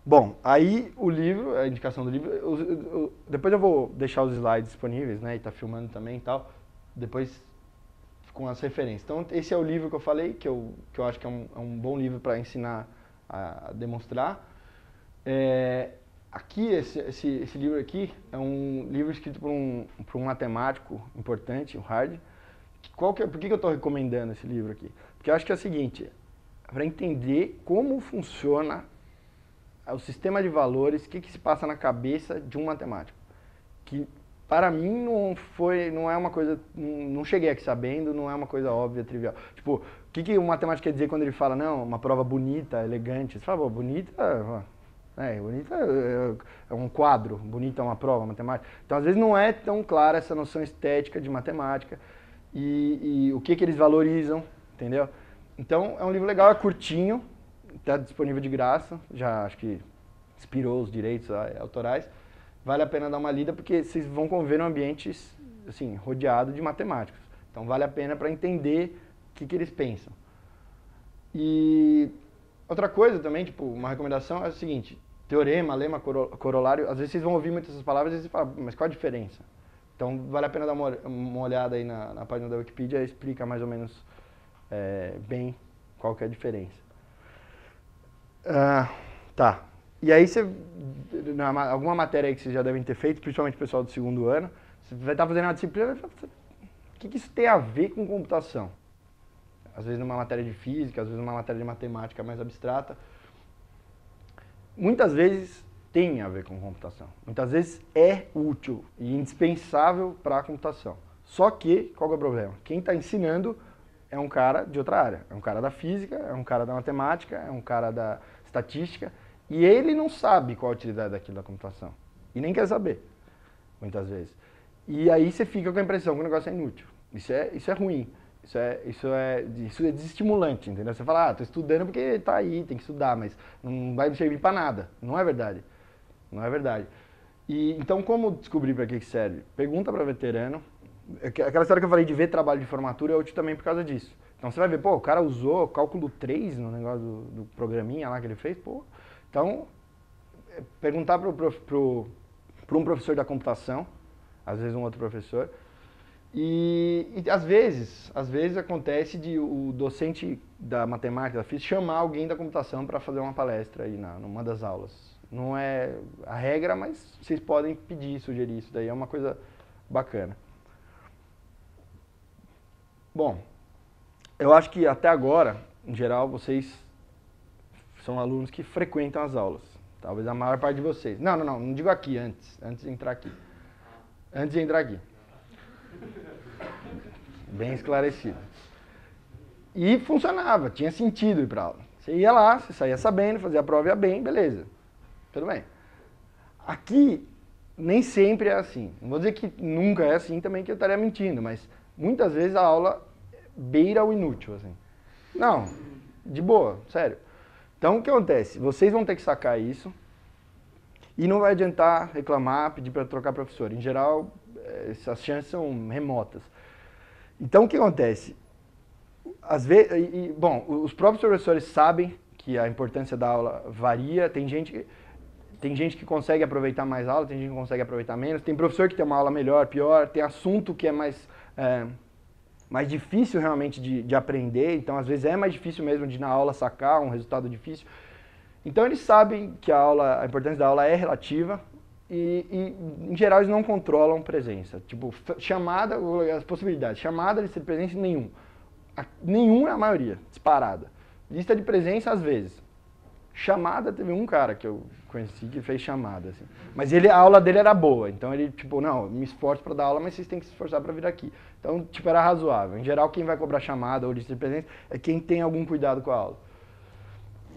Bom, aí o livro, a indicação do livro, depois eu vou deixar os slides disponíveis, né? E tá filmando também e tal. Depois com as referências. Então, esse é o livro que eu falei, que eu acho que é um bom livro para ensinar a demonstrar. Aqui, esse livro aqui é um livro escrito por um matemático importante, o Hardy. Por que eu estou recomendando esse livro aqui? Porque eu acho que é o seguinte, para entender como funciona o sistema de valores, o que se passa na cabeça de um matemático. Que para mim não é uma coisa, não cheguei aqui sabendo, não é uma coisa óbvia, trivial. Tipo, o que o matemático quer dizer quando ele fala, não, uma prova bonita, elegante? Você fala, pô, bonita é um quadro, bonita é uma prova matemática. Então, às vezes não é tão clara essa noção estética de matemática e o que eles valorizam, entendeu? Então, é um livro legal, é curtinho, está disponível de graça, já acho que expirou os direitos autorais. Vale a pena dar uma lida porque vocês vão conviver num ambiente assim, rodeado de matemáticos. Então vale a pena para entender o que eles pensam. E outra coisa também, tipo, uma recomendação é o seguinte, teorema, lema, corolário, às vezes vocês vão ouvir muitas dessas palavras e vocês falam, mas qual a diferença? Então vale a pena dar uma olhada aí na página da Wikipedia, explica mais ou menos bem qual que é a diferença. Tá. E aí alguma matéria aí que vocês já devem ter feito, principalmente o pessoal do segundo ano, você vai estar fazendo uma disciplina e vai falar, o que isso tem a ver com computação? Às vezes numa matéria de física, às vezes numa matéria de matemática mais abstrata. Muitas vezes tem a ver com computação. Muitas vezes é útil e indispensável para a computação. Só que, qual que é o problema? Quem está ensinando é um cara de outra área. É um cara da física, é um cara da matemática, é um cara da estatística. E ele não sabe qual a utilidade daquilo da computação. E nem quer saber, muitas vezes. E aí você fica com a impressão que o negócio é inútil. Isso é ruim. Isso é desestimulante, entendeu? Você fala, tô estudando porque tá aí, tem que estudar, mas não vai servir para nada. Não é verdade. Não é verdade. E, então, como descobrir para que serve? Pergunta para veterano. Aquela história que eu falei de ver trabalho de formatura é útil também por causa disso. Então você vai ver, pô, o cara usou cálculo 3 no negócio do programinha lá que ele fez, pô. Então, perguntar para um professor da computação, às vezes um outro professor, e às vezes acontece de o docente da matemática, da física, chamar alguém da computação para fazer uma palestra aí numa das aulas. Não é a regra, mas vocês podem pedir, sugerir isso daí, é uma coisa bacana. Bom, eu acho que até agora, em geral, vocês são alunos que frequentam as aulas. Talvez a maior parte de vocês. Não digo aqui, antes de entrar aqui. Antes de entrar aqui. Bem esclarecido. E funcionava, tinha sentido ir para aula. Você ia lá, você saía sabendo, fazia a prova e ia bem, beleza. Tudo bem. Aqui, nem sempre é assim. Não vou dizer que nunca é assim também, que eu estaria mentindo, mas muitas vezes a aula beira o inútil, assim. Não, de boa, sério. Então, o que acontece? Vocês vão ter que sacar isso e não vai adiantar reclamar, pedir para trocar professor. Em geral, essas chances são remotas. Então, o que acontece? Às vezes, bom, os próprios professores sabem que a importância da aula varia. Tem gente que consegue aproveitar mais a aula, tem gente que consegue aproveitar menos. Tem professor que tem uma aula melhor, pior. Tem assunto que é mais difícil realmente de aprender, então às vezes é mais difícil mesmo de na aula sacar um resultado difícil. Então eles sabem que a importância da aula é relativa e em geral eles não controlam presença. Tipo, chamada, as possibilidades, chamada, lista de presença, nenhum. Nenhum é a maioria, disparada. Lista de presença às vezes. Chamada, teve um cara que eu conheci que fez chamada, assim. Mas a aula dele era boa, então ele, tipo, não, me esforço para dar aula, mas vocês têm que se esforçar para vir aqui. Então, tipo, era razoável. Em geral, quem vai cobrar chamada ou lista de presença é quem tem algum cuidado com a aula.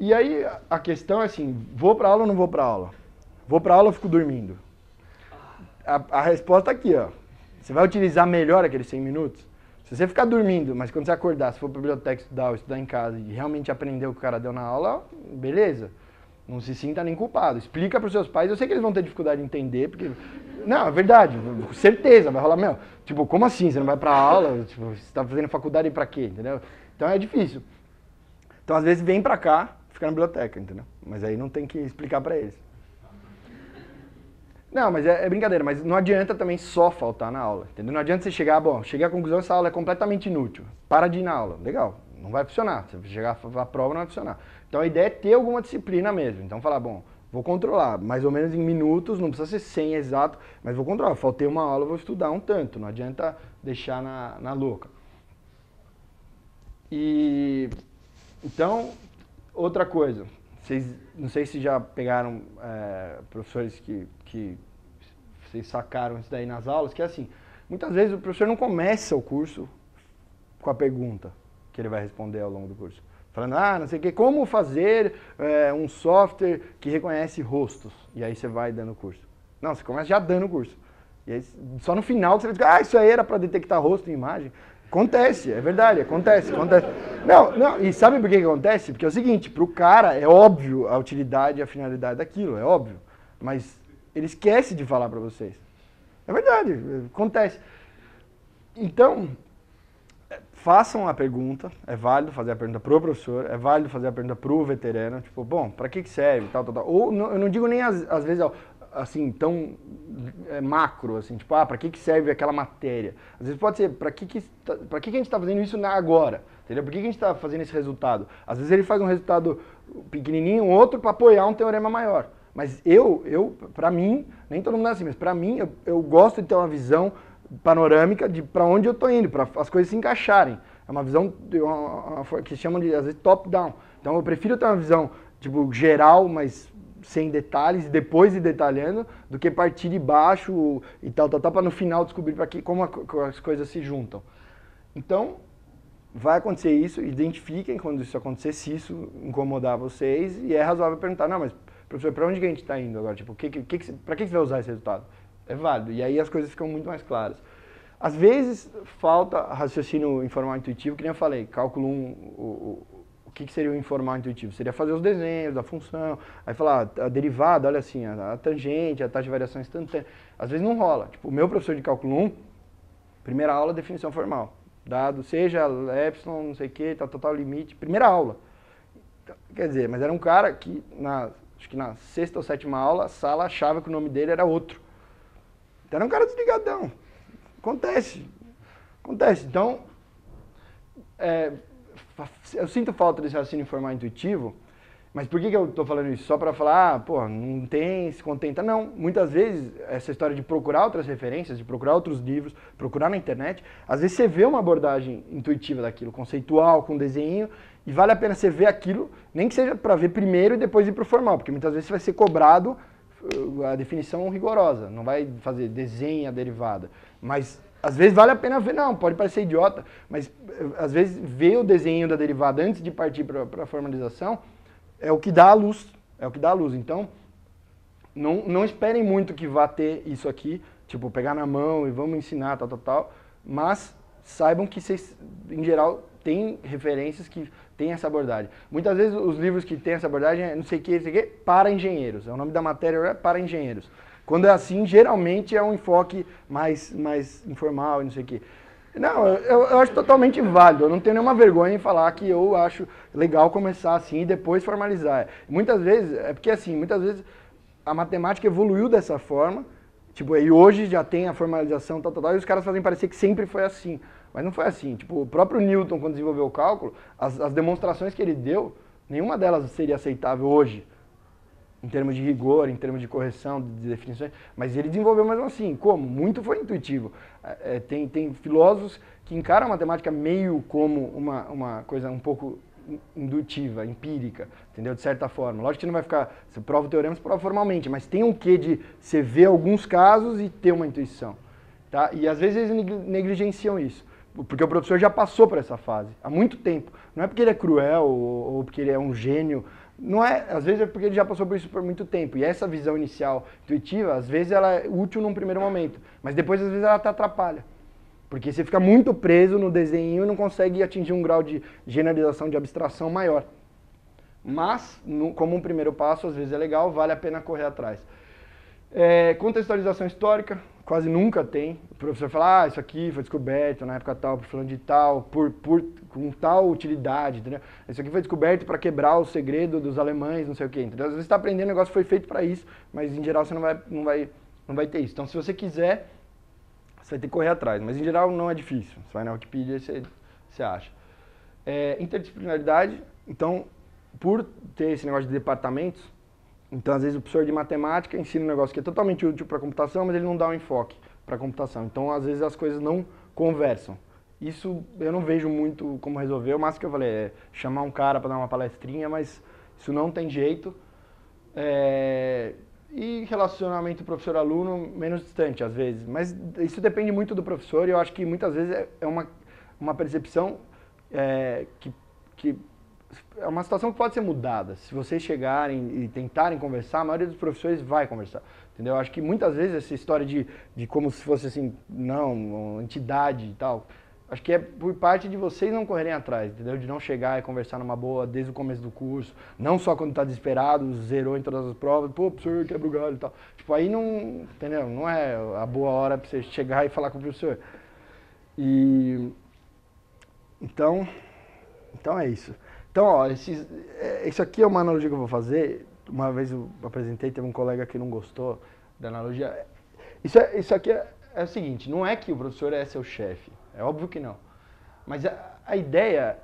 E aí, a questão é assim, vou para aula ou não vou para aula? Vou para aula ou fico dormindo? A resposta aqui, ó. Você vai utilizar melhor aqueles 100 minutos? Se você ficar dormindo, mas quando você acordar, se for para a biblioteca estudar ou estudar em casa e realmente aprender o que o cara deu na aula, beleza. Não se sinta nem culpado. Explica para os seus pais. Eu sei que eles vão ter dificuldade de entender, porque... Não, é verdade. Certeza. Vai rolar, tipo, como assim? Você não vai para aula? Tipo, você está fazendo faculdade para quê? Entendeu? Então é difícil. Então, às vezes, vem para cá, fica na biblioteca, entendeu? Mas aí não tem que explicar para eles. Não, mas é brincadeira, mas não adianta também só faltar na aula, entendeu? Não adianta você chegar, bom, cheguei à conclusão que essa aula é completamente inútil, para de ir na aula, legal, não vai funcionar, se você chegar à prova não vai funcionar. Então a ideia é ter alguma disciplina mesmo, então falar, bom, vou controlar, mais ou menos em minutos, não precisa ser 100 exato, mas vou controlar, faltei uma aula, vou estudar um tanto, não adianta deixar na louca. E, então, outra coisa, não sei se já pegaram professores que vocês sacaram isso daí nas aulas, que é assim, muitas vezes o professor não começa o curso com a pergunta que ele vai responder ao longo do curso. Falando, não sei o que, como fazer um software que reconhece rostos. E aí você vai dando o curso. Não, você começa já dando o curso. E aí, só no final você vai dizer, isso aí era para detectar rosto e imagem. Acontece, é verdade, acontece. Não, e sabe por que acontece? Porque é o seguinte, para o cara é óbvio a utilidade e a finalidade daquilo, é óbvio. Mas ele esquece de falar para vocês. É verdade, acontece. Então, façam a pergunta, é válido fazer a pergunta pro professor, é válido fazer a pergunta pro veterano, tipo, bom, para que serve, tal. Ou eu não digo nem às vezes assim, tão macro, assim, tipo, para que serve aquela matéria? Às vezes pode ser, para que a gente está fazendo isso agora? Entendeu? Por que a gente está fazendo esse resultado? Às vezes ele faz um resultado pequenininho, outro para apoiar um teorema maior. Mas para mim, nem todo mundo é assim, mas para mim, eu gosto de ter uma visão panorâmica de para onde eu estou indo, para as coisas se encaixarem. É uma visão que chamam de, às vezes, top-down. Então eu prefiro ter uma visão, tipo, geral, mas sem detalhes, e depois ir detalhando, do que partir de baixo e tal, para no final descobrir como as coisas se juntam. Então, vai acontecer isso, identifiquem quando isso acontecer, se isso incomodar vocês, e é razoável perguntar, não, mas professor, para onde que a gente está indo agora? Tipo, para que você vai usar esse resultado? É válido, e aí as coisas ficam muito mais claras. Às vezes, falta raciocínio informal intuitivo, que nem eu falei, cálculo 1, o que seria o informal intuitivo? Seria fazer os desenhos da função, aí falar, a derivada, olha assim, a tangente, a taxa de variação instantânea. Às vezes não rola. Tipo, o meu professor de cálculo 1, primeira aula, definição formal. Dado seja epsilon, não sei o que, tal, limite, primeira aula. Quer dizer, mas era um cara que, acho que na sexta ou sétima aula, a sala achava que o nome dele era outro. Então era um cara desligadão. Acontece. Então, eu sinto falta desse raciocínio informal intuitivo, mas por que eu estou falando isso? Só para falar, não tem, se contenta. Não, muitas vezes essa história de procurar outras referências, de procurar outros livros, procurar na internet, às vezes você vê uma abordagem intuitiva daquilo, conceitual, com desenho, e vale a pena você ver aquilo, nem que seja para ver primeiro e depois ir para o formal, porque muitas vezes você vai ser cobrado a definição rigorosa, não vai fazer desenho a derivada, mas às vezes vale a pena ver, não, pode parecer idiota, mas às vezes ver o desenho da derivada antes de partir para a formalização é o que dá a luz, Então, não esperem muito que vá ter isso aqui, tipo, pegar na mão e vamos ensinar, tal, mas saibam que vocês, em geral, têm referências que têm essa abordagem. Muitas vezes os livros que têm essa abordagem é não sei o que, para engenheiros, o nome da matéria é para engenheiros. Quando é assim, geralmente é um enfoque mais informal e não sei o quê. Não, eu acho totalmente válido, eu não tenho nenhuma vergonha em falar que eu acho legal começar assim e depois formalizar. Muitas vezes, muitas vezes a matemática evoluiu dessa forma, tipo, e hoje já tem a formalização, tal, e os caras fazem parecer que sempre foi assim. Mas não foi assim, tipo, o próprio Newton, quando desenvolveu o cálculo, as demonstrações que ele deu, nenhuma delas seria aceitável hoje, em termos de rigor, em termos de correção, de definições, mas ele desenvolveu mesmo assim. Como? Muito foi intuitivo. Tem filósofos que encaram a matemática meio como uma coisa um pouco indutiva, empírica, entendeu? De certa forma. Lógico que não vai ficar, você prova o teorema, você prova formalmente, mas tem um quê de você ver alguns casos e ter uma intuição. Tá? E às vezes eles negligenciam isso, porque o professor já passou por essa fase, há muito tempo. Não é porque ele é cruel ou porque ele é um gênio, não é, às vezes é porque ele já passou por isso por muito tempo. E essa visão inicial intuitiva, às vezes ela é útil num primeiro momento, mas depois às vezes ela te atrapalha. Porque você fica muito preso no desenho e não consegue atingir um grau de generalização, de abstração maior. Mas, como um primeiro passo, às vezes é legal, vale a pena correr atrás. Contextualização histórica, quase nunca tem. O professor fala, isso aqui foi descoberto na época tal, por fulano de tal, com tal utilidade, entendeu? Isso aqui foi descoberto para quebrar o segredo dos alemães, não sei o quê, entendeu? Às vezes você está aprendendo, o negócio foi feito para isso, mas em geral você não vai ter isso. Então, se você quiser, você vai ter que correr atrás, mas em geral não é difícil. Você vai na Wikipedia e você acha. Interdisciplinaridade, então, por ter esse negócio de departamentos, então às vezes o professor de matemática ensina um negócio que é totalmente útil para a computação, mas ele não dá um enfoque para a computação. Então às vezes as coisas não conversam. Isso eu não vejo muito como resolver. O máximo que eu falei é chamar um cara para dar uma palestrinha, mas isso não tem jeito. E relacionamento professor-aluno menos distante às vezes. Mas isso depende muito do professor e eu acho que muitas vezes é uma percepção que é uma situação que pode ser mudada. Se vocês chegarem e tentarem conversar, a maioria dos professores vai conversar. Entendeu? Eu acho que muitas vezes essa história de como se fosse assim, não, uma entidade e tal, acho que é por parte de vocês não correrem atrás, entendeu? De não chegar e conversar numa boa desde o começo do curso, não só quando está desesperado, zerou em todas as provas, pô, professor, quebra o galho e tal. Tipo, aí não, entendeu? Não é a boa hora para você chegar e falar com o professor. Então é isso. Então, ó, isso aqui é uma analogia que eu vou fazer. Uma vez eu apresentei, teve um colega que não gostou da analogia. Isso aqui é o seguinte, não é que o professor é seu chefe, é óbvio que não. Mas a ideia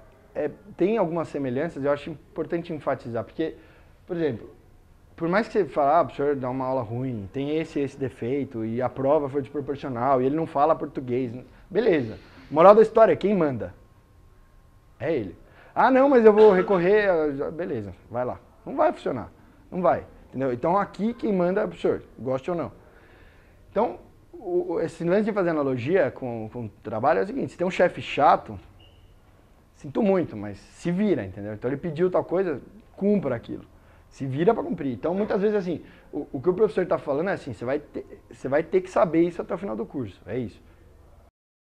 tem algumas semelhanças, eu acho importante enfatizar, porque, por exemplo, por mais que você fale, o professor dá uma aula ruim, tem esse defeito, e a prova foi desproporcional, e ele não fala português, beleza. Moral da história, quem manda? É ele. Ah, não, mas eu vou recorrer, beleza, vai lá. Não vai funcionar, não vai, entendeu? Então aqui quem manda é o professor, goste ou não. Então, esse lance de fazer analogia com o trabalho é o seguinte, se tem um chefe chato, sinto muito, mas se vira, entendeu? Então ele pediu tal coisa, cumpra aquilo. Se vira para cumprir. Então muitas vezes assim, o que o professor está falando é assim, você vai ter que saber isso até o final do curso, é isso.